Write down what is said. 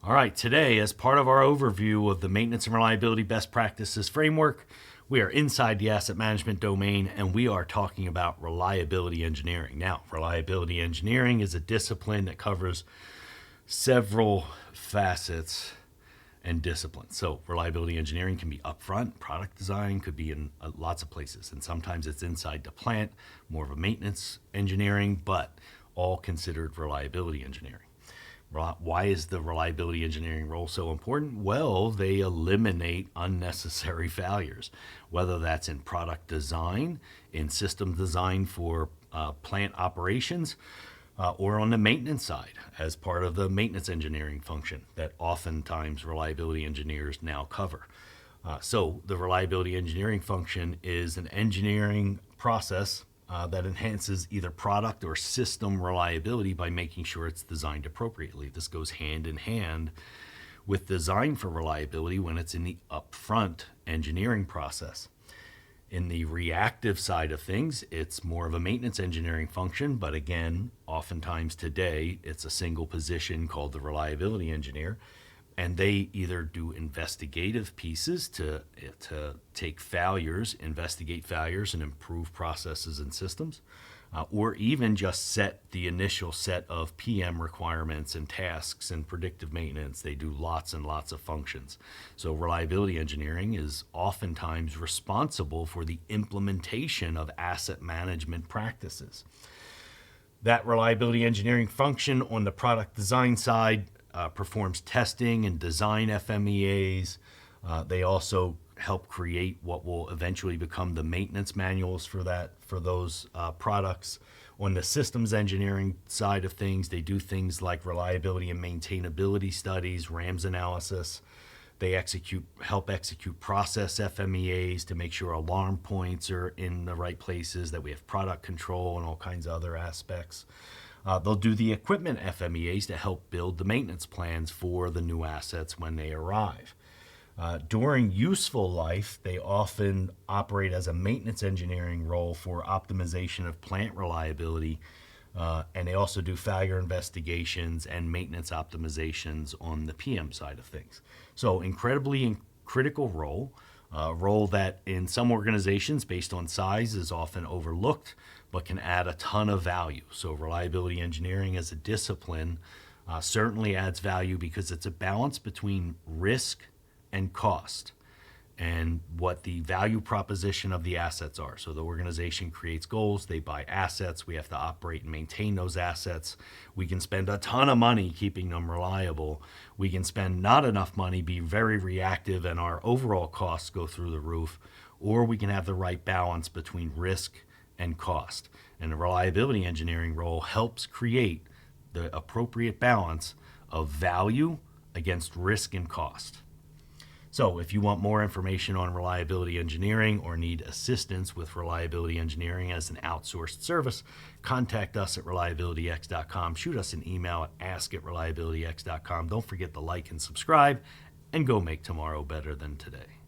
All right, today, as part of our overview of the Maintenance and Reliability Best Practices Framework, we are inside the asset management domain and we are talking about reliability engineering. Now, reliability engineering is a discipline that covers several facets and disciplines. So, reliability engineering can be upfront, product design could be in lots of places, and sometimes it's inside the plant, more of a maintenance engineering, but all considered reliability engineering. Why is the reliability engineering role so important? Well, they eliminate unnecessary failures, whether that's in product design, in system design for plant operations, or on the maintenance side as part of the maintenance engineering function that oftentimes reliability engineers now cover. So the reliability engineering function is an engineering process that enhances either product or system reliability by making sure it's designed appropriately. This goes hand in hand with design for reliability when it's in the upfront engineering process. In the reactive side of things, it's more of a maintenance engineering function, but again, oftentimes today, it's a single position called the reliability engineer. And they either do investigative pieces to take failures, investigate failures, and improve processes and systems, or even just set the initial set of PM requirements and tasks and predictive maintenance. They do lots and lots of functions. So reliability engineering is oftentimes responsible for the implementation of asset management practices. That reliability engineering function on the product design side performs testing and design FMEAs. They also help create what will eventually become the maintenance manuals for those products. On the systems engineering side of things, they do things like reliability and maintainability studies, RAMS analysis. They help execute process FMEAs to make sure alarm points are in the right places, that we have product control and all kinds of other aspects. They'll do the equipment FMEAs to help build the maintenance plans for the new assets when they arrive. During useful life, they often operate as a maintenance engineering role for optimization of plant reliability, and they also do failure investigations and maintenance optimizations on the PM side of things. So incredibly critical role, a role that in some organizations based on size is often overlooked, but can add a ton of value. So reliability engineering as a discipline certainly adds value because it's a balance between risk and cost and what the value proposition of the assets are. So the organization creates goals, they buy assets, we have to operate and maintain those assets. We can spend a ton of money keeping them reliable. We can spend not enough money, be very reactive, and our overall costs go through the roof. Or we can have the right balance between risk and cost. And the reliability engineering role helps create the appropriate balance of value against risk and cost. So if you want more information on reliability engineering or need assistance with reliability engineering as an outsourced service, contact us at reliabilityx.com. Shoot us an email at ask@reliabilityx.com. Don't forget to like and subscribe, and go make tomorrow better than today.